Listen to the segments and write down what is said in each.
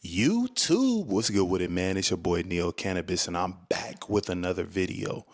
YouTube, what's good with it, man? It's your boy Neo Cannabis, and I'm back with another video.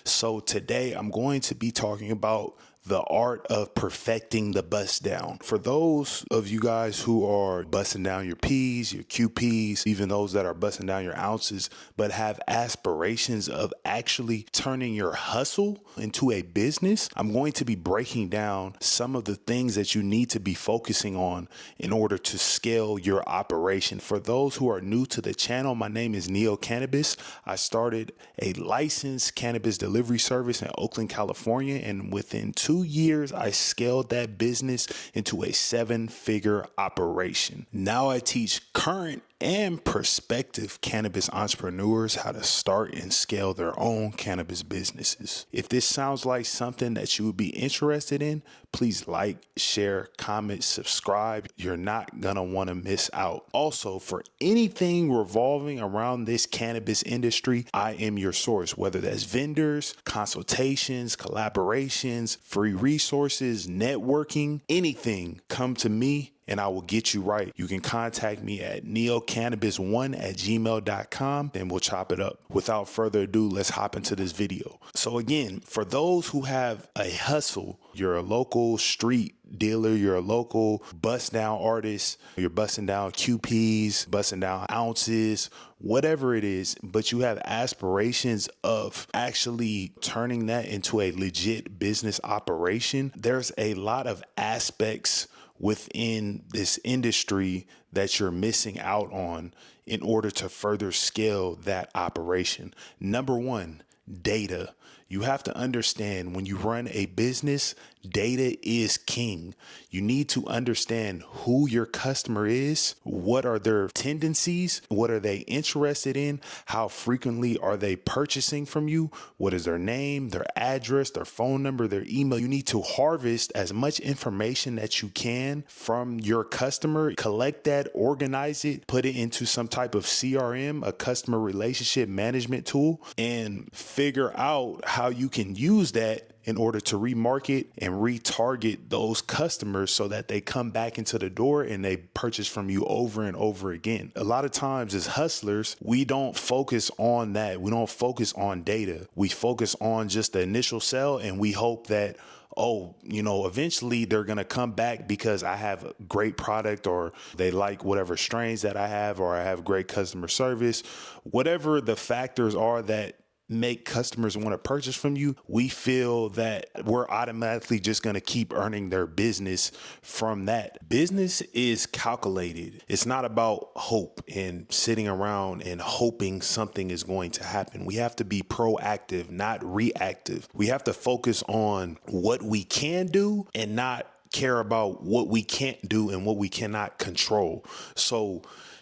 So today I'm going to be talking about the art of perfecting the bust down. For those of you guys who are busting down your P's, your QPs, even those that are busting down your ounces, but have aspirations of actually turning your hustle into a business, I'm going to be breaking down some of the things that you need to be focusing on in order to scale your operation. For those who are new to the channel, my name is Neo Cannabis. I started a licensed cannabis delivery service in Oakland, California, and within 2 years, I scaled that business into a 7-figure operation. Now I teach current and prospective cannabis entrepreneurs how to start and scale their own cannabis businesses. If this sounds like something that you would be interested in, please like, share, comment, subscribe. You're not gonna want to miss out. Also, for anything revolving around this cannabis industry, I am your source, whether that's vendors, consultations, collaborations, free resources, networking, anything. Come to me and I will get you right. You can contact me at neocannabis1@gmail.com and we'll chop it up. Without further ado, let's hop into this video. So again, for those who have a hustle, you're a local street dealer, you're a local bust down artist, you're busting down QPs, busting down ounces, whatever it is, but you have aspirations of actually turning that into a legit business operation. There's a lot of aspects within this industry that you're missing out on in order to further scale that operation. Number one, data. You have to understand when you run a business, data is king. You need to understand who your customer is, what are their tendencies, what are they interested in, how frequently are they purchasing from you, what is their name, their address, their phone number, their email. You need to harvest as much information that you can from your customer, collect that, organize it, put it into some type of CRM, a customer relationship management tool, and figure out how you can use that in order to remarket and retarget those customers so that they come back into the door and they purchase from you over and over again. A lot of times as hustlers, we don't focus on that. We don't focus on data. We focus on just the initial sell and we hope that, eventually they're going to come back because I have a great product or they like whatever strains that I have or I have great customer service. Whatever the factors are that make customers want to purchase from you, we feel that we're automatically just going to keep earning their business from that. Business is calculated. It's not about hope and sitting around and hoping something is going to happen. We have to be proactive, not reactive. We have to focus on what we can do and not care about what we can't do and what we cannot control. So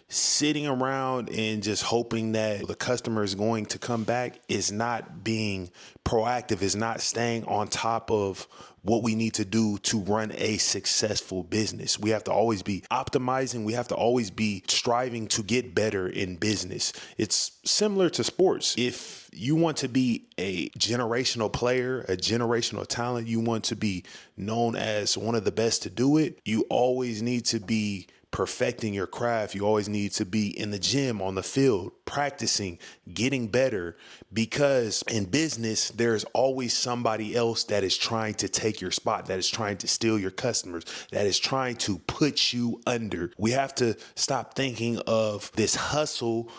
sitting around and just hoping that the customer is going to come back is not being proactive, is not staying on top of what we need to do to run a successful business. We have to always be optimizing. We have to always be striving to get better in business. It's similar to sports. If you want to be a generational player, a generational talent, you want to be known as one of the best to do it, you always need to be perfecting your craft. You always need to be in the gym, on the field, practicing, getting better, because in business, there's always somebody else that is trying to take your spot, that is trying to steal your customers, that is trying to put you under. We have to stop thinking of this hustle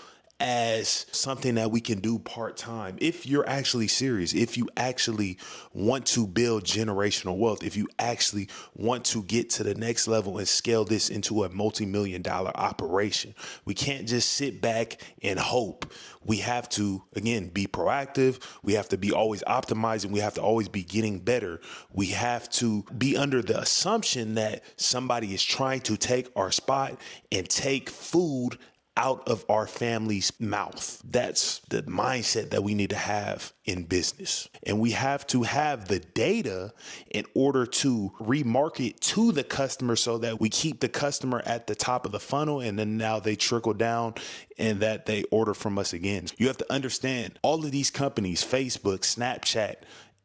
as something that we can do part-time. If you're actually serious, if you actually want to build generational wealth, if you actually want to get to the next level and scale this into a multi-million-dollar operation, we can't just sit back and hope. We have to, again, be proactive. We have to be always optimizing. We have to always be getting better. We have to be under the assumption that somebody is trying to take our spot and take food out of our family's mouth. That's the mindset that we need to have in business. And we have to have the data in order to remarket to the customer so that we keep the customer at the top of the funnel and then now they trickle down and that they order from us again. You have to understand all of these companies, Facebook, Snapchat,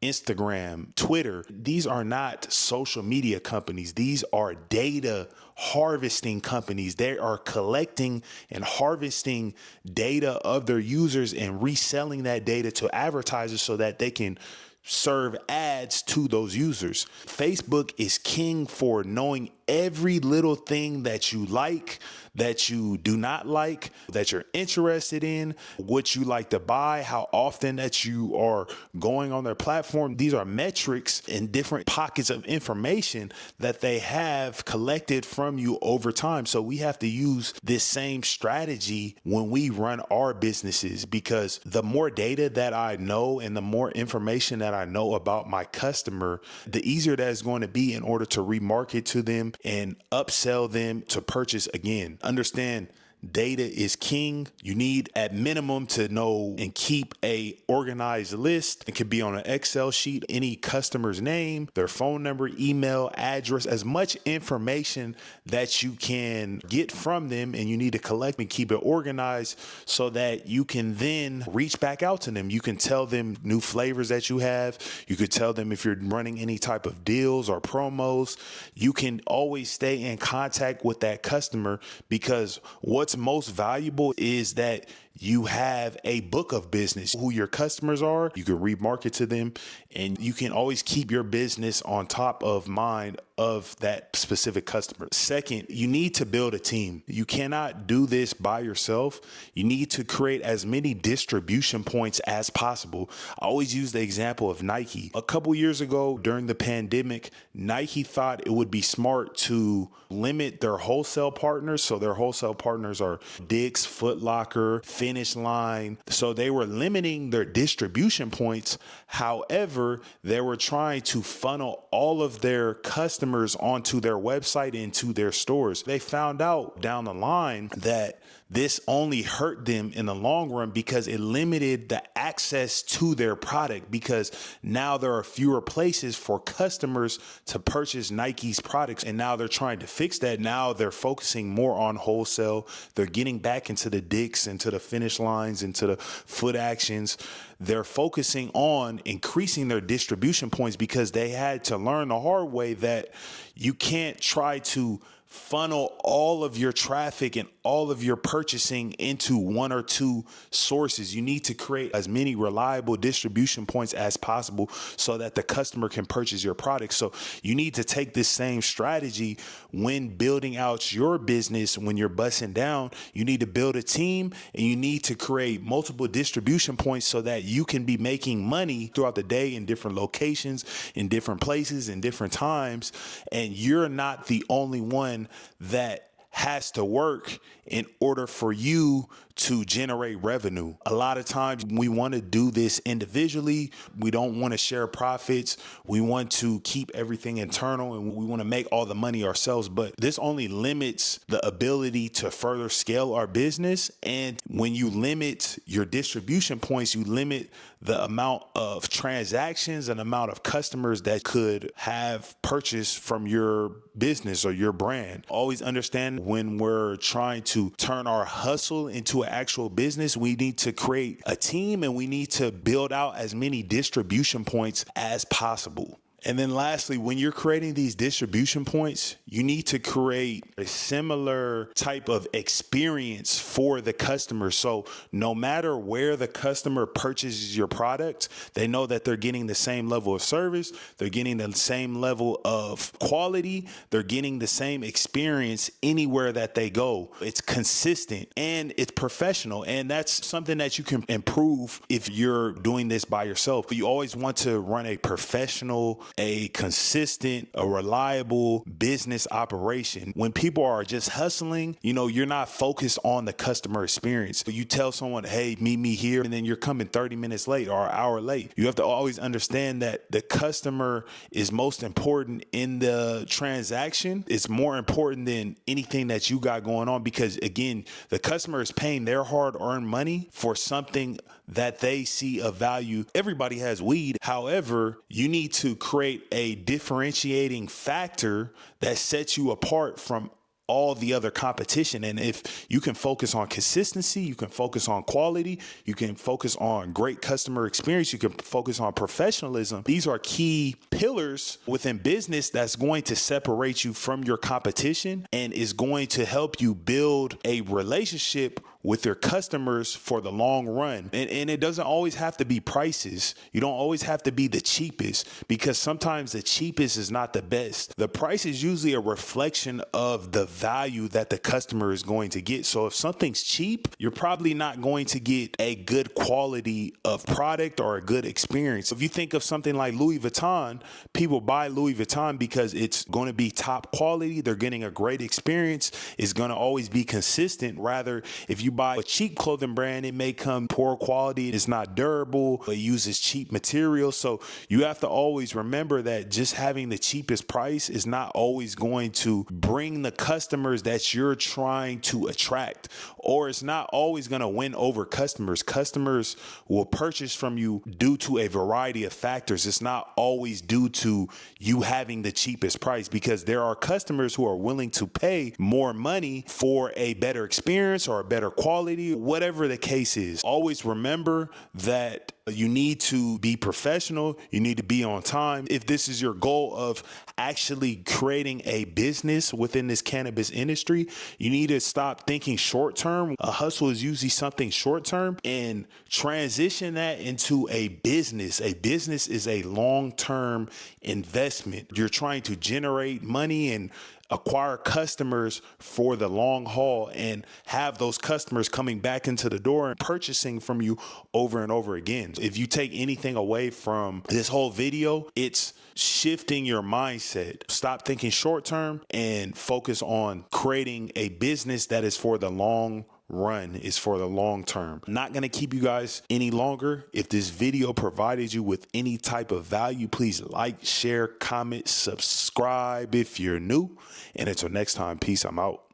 Instagram, Twitter. These are not social media companies. These are data harvesting companies. They are collecting and harvesting data of their users and reselling that data to advertisers so that they can serve ads to those users. Facebook is king for knowing every little thing that you like, that you do not like, that you're interested in, what you like to buy, how often that you are going on their platform. These are metrics and different pockets of information that they have collected from you over time. So we have to use this same strategy when we run our businesses, because the more data that I know and the more information that I know about my customer, the easier that is going to be in order to remarket to them and upsell them to purchase again. Understand, data is king. You need at minimum to know and keep a organized list. It could be on an Excel sheet, any customer's name, their phone number, email, address, as much information that you can get from them, and you need to collect and keep it organized so that you can then reach back out to them. You can tell them new flavors that you have. You could tell them if you're running any type of deals or promos. You can always stay in contact with that customer, because what's most valuable is that you have a book of business, who your customers are. You can remarket to them, and you can always keep your business on top of mind of that specific customer. Second, you need to build a team. You cannot do this by yourself. You need to create as many distribution points as possible. I always use the example of Nike. A couple years ago during the pandemic, Nike thought it would be smart to limit their wholesale partners. So their wholesale partners are Dick's, Foot Locker, Finish Line. So they were limiting their distribution points. However, they were trying to funnel all of their customers onto their website, into their stores. They found out down the line that this only hurt them in the long run, because it limited the access to their product, because now there are fewer places for customers to purchase Nike's products. And now they're trying to fix that. Now they're focusing more on wholesale. They're getting back into the Dick's, into the Finish Lines, into the Foot Actions. They're focusing on increasing their distribution points, because they had to learn the hard way that you can't try to funnel all of your traffic and all of your purchasing into one or two sources. You need to create as many reliable distribution points as possible so that the customer can purchase your product. So you need to take this same strategy when building out your business. When you're busting down, you need to build a team, and you need to create multiple distribution points so that you can be making money throughout the day in different locations, in different places, in different times. And you're not the only one that has to work in order for you to generate revenue. A lot of times we want to do this individually. We don't want to share profits. We want to keep everything internal, and we want to make all the money ourselves. But this only limits the ability to further scale our business. And when you limit your distribution points, you limit the amount of transactions and amount of customers that could have purchased from your business or your brand. Always understand, when we're trying to turn our hustle into an actual business, we need to create a team, and we need to build out as many distribution points as possible. And then lastly, when you're creating these distribution points, you need to create a similar type of experience for the customer. So no matter where the customer purchases your product, they know that they're getting the same level of service, they're getting the same level of quality, they're getting the same experience anywhere that they go. It's consistent and it's professional. And that's something that you can improve if you're doing this by yourself. You always want to run a professional, a consistent, a reliable business operation. When people are just hustling, you're not focused on the customer experience. You tell someone, hey, meet me here, and then you're coming 30 minutes late or an hour late. You have to always understand that the customer is most important in the transaction. It's more important than anything that you got going on, because again, the customer is paying their hard-earned money for something that they see of value. Everybody has weed. However, you need to create a differentiating factor that sets you apart from all the other competition. And if you can focus on consistency, you can focus on quality, you can focus on great customer experience, you can focus on professionalism. These are key pillars within business that's going to separate you from your competition and is going to help you build a relationship with your customers for the long run. And it doesn't always have to be prices. You don't always have to be the cheapest, because sometimes the cheapest is not the best. The price is usually a reflection of the value that the customer is going to get. So if something's cheap, you're probably not going to get a good quality of product or a good experience. If you think of something like Louis Vuitton, people buy Louis Vuitton because it's going to be top quality. They're getting a great experience. It's going to always be consistent. Rather, if you buy a cheap clothing brand, it may come poor quality. It's not durable. It uses cheap materials. So you have to always remember that just having the cheapest price is not always going to bring the customers that you're trying to attract, or it's not always going to win over customers. Customers will purchase from you due to a variety of factors. It's not always due to you having the cheapest price, because there are customers who are willing to pay more money for a better experience or a better quality, whatever the case is. Always remember that you need to be professional. You need to be on time. If this is your goal of actually creating a business within this cannabis industry, you need to stop thinking short term. A hustle is usually something short term, and transition that into a business. A business is a long-term investment. You're trying to generate money and acquire customers for the long haul, and have those customers coming back into the door and purchasing from you over and over again. If you take anything away from this whole video, it's shifting your mindset. Stop thinking short term and focus on creating a business that is for the long run, is for the long term. I'm not going to keep you guys any longer. If this video provided you with any type of value, please like, share, comment, subscribe if you're new. And until next time, peace. I'm out.